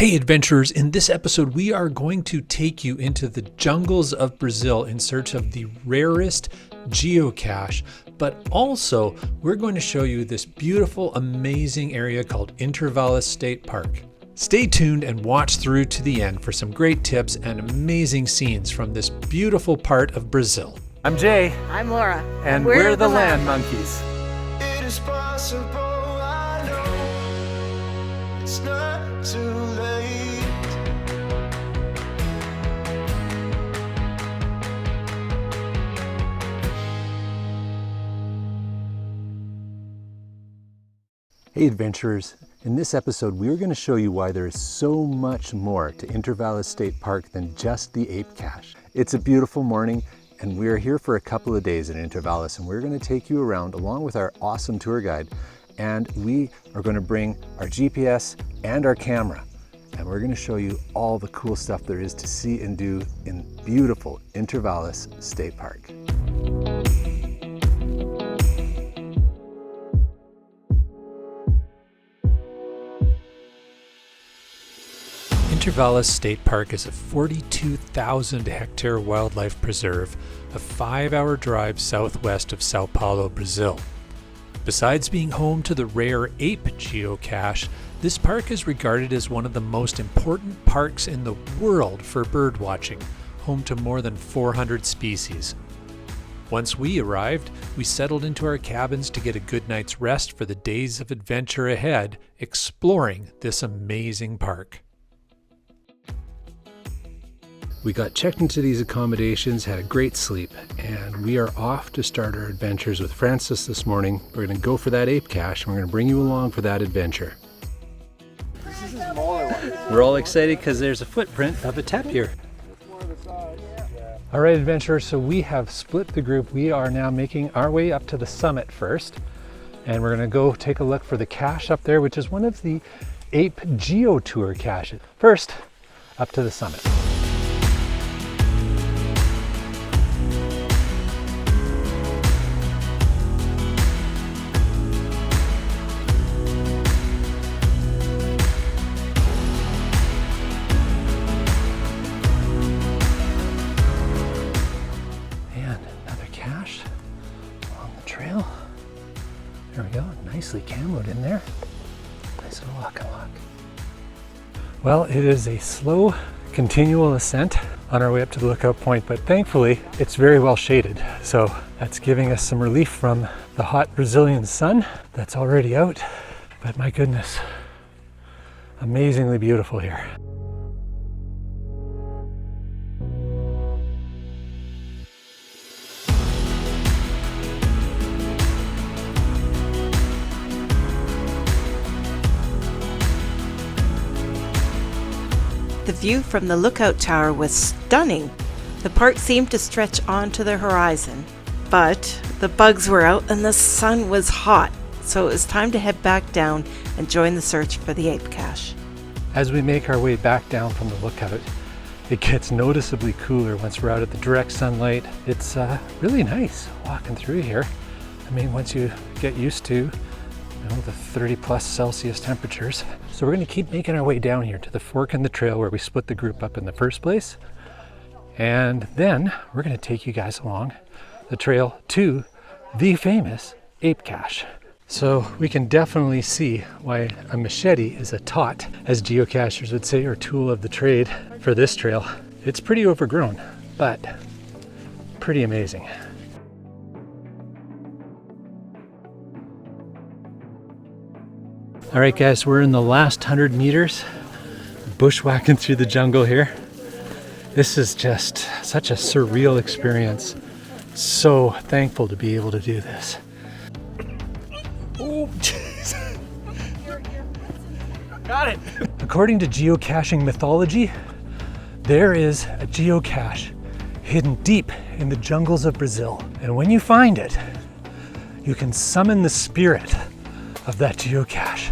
Hey adventurers, in this episode we are going to take you into the jungles of Brazil in search of the rarest geocache, but also we're going to show you this beautiful, amazing area called Intervales State Park. Stay tuned and watch through to the end for some great tips and amazing scenes from this beautiful part of Brazil. I'm Jay. I'm Laura. And we're the LANMonkeys. It is possible, I know it's not too late. Hey adventurers, in this episode we are going to show you why there is so much more to Intervales State Park than just the APE Cache. It's a beautiful morning and we are here for a couple of days in Intervales, and we're going to take you around along with our awesome tour guide, and we are going to bring our GPS and our camera, and we're going to show you all the cool stuff there is to see and do in beautiful Intervales State Park. Intervales State Park is a 42,000 hectare wildlife preserve, a 5-hour drive southwest of São Paulo, Brazil. Besides being home to the rare APE Geocache, this park is regarded as one of the most important parks in the world for bird watching, home to more than 400 species. Once we arrived, we settled into our cabins to get a good night's rest for the days of adventure ahead, exploring this amazing park. We got checked into these accommodations, had a great sleep, and we are off to start our adventures with Francis this morning. We're going to go for that APE Cache, and we're going to bring you along for that adventure. This is a smaller one. We're all excited because there's a footprint of a tapir. All right, adventurers, so we have split the group. We are now making our way up to the summit first, and we're going to go take a look for the cache up there, which is one of the APE GeoTour caches. First, up to the summit. There we go, nicely camoed in there. Nice little lock and lock. Well, it is a slow, continual ascent on our way up to the lookout point, but thankfully it's very well shaded. So that's giving us some relief from the hot Brazilian sun that's already out. But my goodness, amazingly beautiful here. The view from the lookout tower was stunning. The park seemed to stretch on to the horizon, but the bugs were out and the sun was hot, so it was time to head back down and join the search for the APE Cache. As we make our way back down from the lookout, it gets noticeably cooler once we're out at the direct sunlight. It's really nice walking through here. I mean, once you get used to the 30+ Celsius temperatures. So we're going to keep making our way down here to the fork in the trail where we split the group up in the first place. And then we're going to take you guys along the trail to the famous APE Cache. So we can definitely see why a machete is a tot, as geocachers would say, or tool of the trade for this trail. It's pretty overgrown, but pretty amazing. All right guys, we're in the last 100 meters, bushwhacking through the jungle here. This is just such a surreal experience. So thankful to be able to do this. Oh, jeez. Got it. According to geocaching mythology, there is a geocache hidden deep in the jungles of Brazil. And when you find it, you can summon the spirit of that geocache.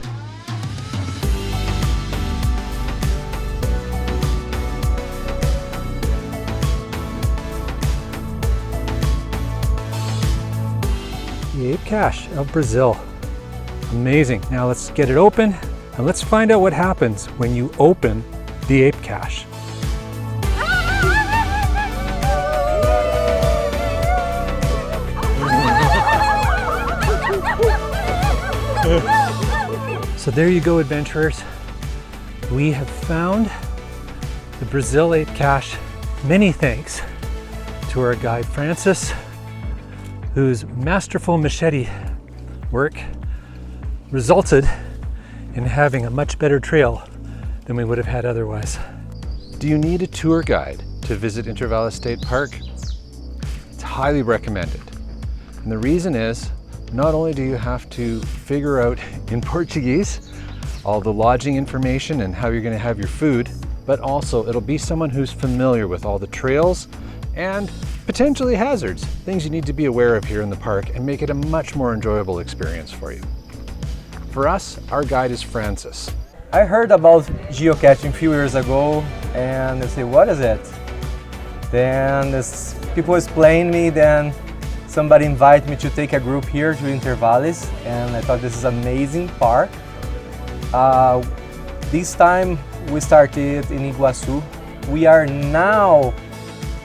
The APE Cache of Brazil. Amazing. Now let's get it open and And let's find out what happens when you open the APE Cache. So there you go, adventurers. We have found the Brazil APE Cache. Many thanks to our guide Francis, whose masterful machete work resulted in having a much better trail than we would have had otherwise. Do you need a tour guide to visit Intervales State Park? It's highly recommended. And the reason is, not only do you have to figure out in Portuguese all the lodging information and how you're going to have your food, but also it'll be someone who's familiar with all the trails and potentially hazards, things you need to be aware of here in the park, and make it a much more enjoyable experience for you. For us, our guide is Francis. I heard about geocaching a few years ago and I said, what is it? Then this people explained me, then somebody invited me to take a group here to Intervales, and I thought this is an amazing park. This time we started in Iguaçu. We are now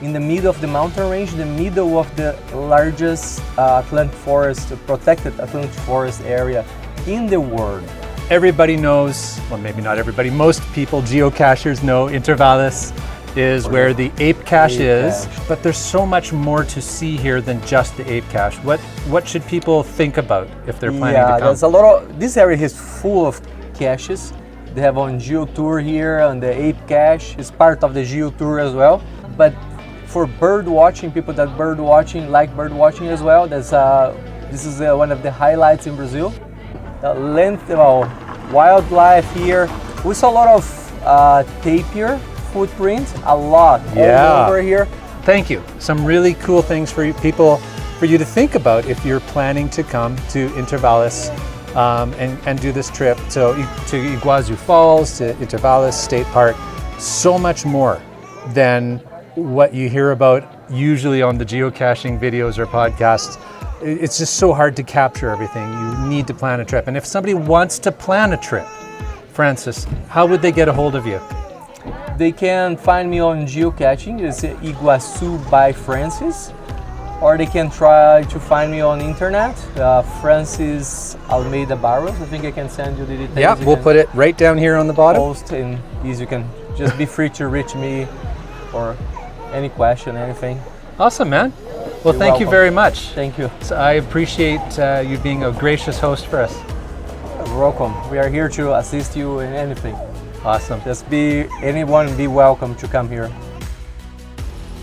in the middle of the mountain range, the middle of the largest Atlantic forest, protected Atlantic forest area in the world. Everybody knows, well maybe not everybody, most people, geocachers know Intervales is where the APE Cache is, but there's so much more to see here than just the APE Cache. What should people think about if they're planning to come? There's a lot of, this area is full of caches. They have on GeoTour here, and the APE Cache is part of the GeoTour as well. But for bird watching, people that like bird watching as well, this is one of the highlights in Brazil. The wildlife here. We saw a lot of tapir footprints, a lot all over here. Thank you. Some really cool things for you to think about if you're planning to come to Intervales and do this trip. So to Iguaçu Falls, to Intervales State Park, so much more than what you hear about usually on the geocaching videos or podcasts. It's just so hard to capture everything. You need to plan a trip. And if somebody wants to plan a trip, Francis, how would they get a hold of you? They can find me on Geocaching, it's Iguaçu by Francis, or they can try to find me on internet, Francis Almeida Barros. I think I can send you the details. Yeah, we'll put it right down here on the bottom. Post, and you can just be free to reach me or any question, anything. Awesome, man. Well, You're thank you welcome. very much. Thank you. So I appreciate you being a gracious host for us. You're welcome. We are here to assist you in anything. Awesome. Just be welcome to come here.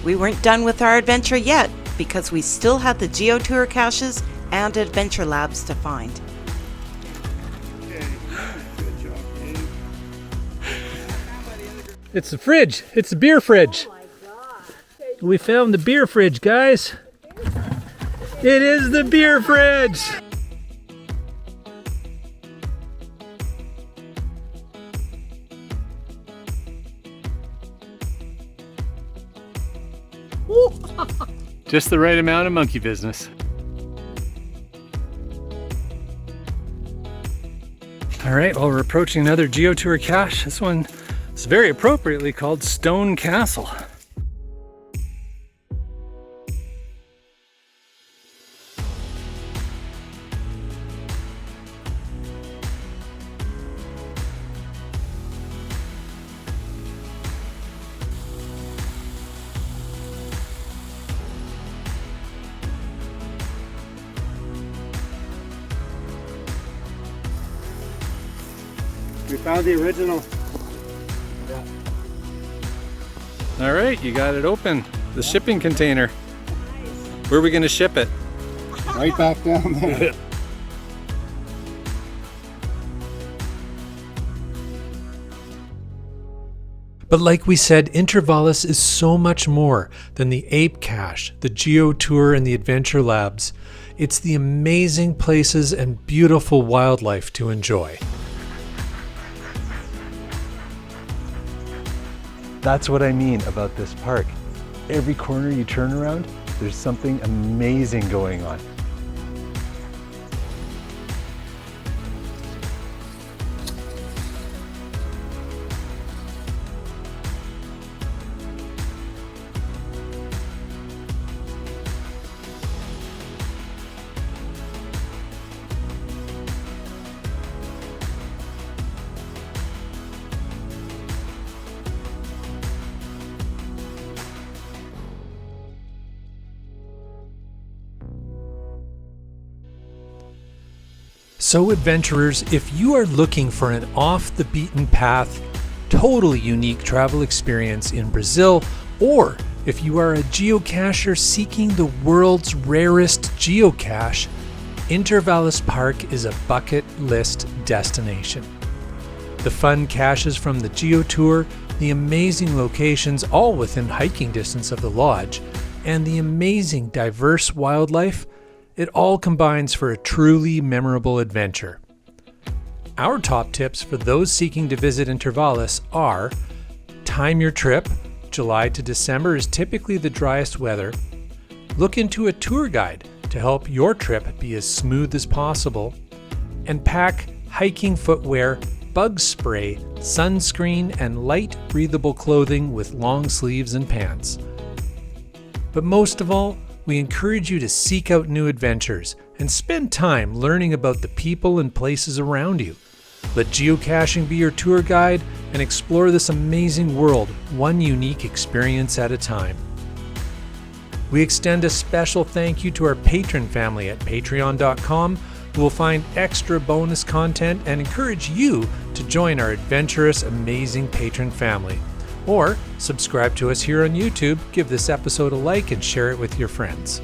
We weren't done with our adventure yet because we still had the GeoTour caches and adventure labs to find. It's the fridge. It's the beer fridge. We found the beer fridge, guys. It is the beer fridge. Just the right amount of monkey business. All right, well, we're approaching another GeoTour cache. This one is very appropriately called Stone Castle. We found the original. All right, you got it open. The shipping container. Where are we going to ship it? Right back down there. But like we said, Intervales is so much more than the APE Cache, the GeoTour, and the Adventure Labs. It's the amazing places and beautiful wildlife to enjoy. That's what I mean about this park. Every corner you turn around, there's something amazing going on. So adventurers, if you are looking for an off the beaten path, totally unique travel experience in Brazil, or if you are a geocacher seeking the world's rarest geocache, Intervales Park is a bucket list destination. The fun caches from the GeoTour, the amazing locations all within hiking distance of the lodge, and the amazing diverse wildlife, it all combines for a truly memorable adventure. Our top tips for those seeking to visit Intervales are: time your trip. July to December is typically the driest weather. Look into a tour guide to help your trip be as smooth as possible. And pack hiking footwear, bug spray, sunscreen, and light breathable clothing with long sleeves and pants. But most of all, we encourage you to seek out new adventures and spend time learning about the people and places around you. Let geocaching be your tour guide and explore this amazing world, one unique experience at a time. We extend a special thank you to our patron family at patreon.com, who will find extra bonus content and encourage you to join our adventurous, amazing patron family. Or subscribe to us here on YouTube, give this episode a like, and share it with your friends.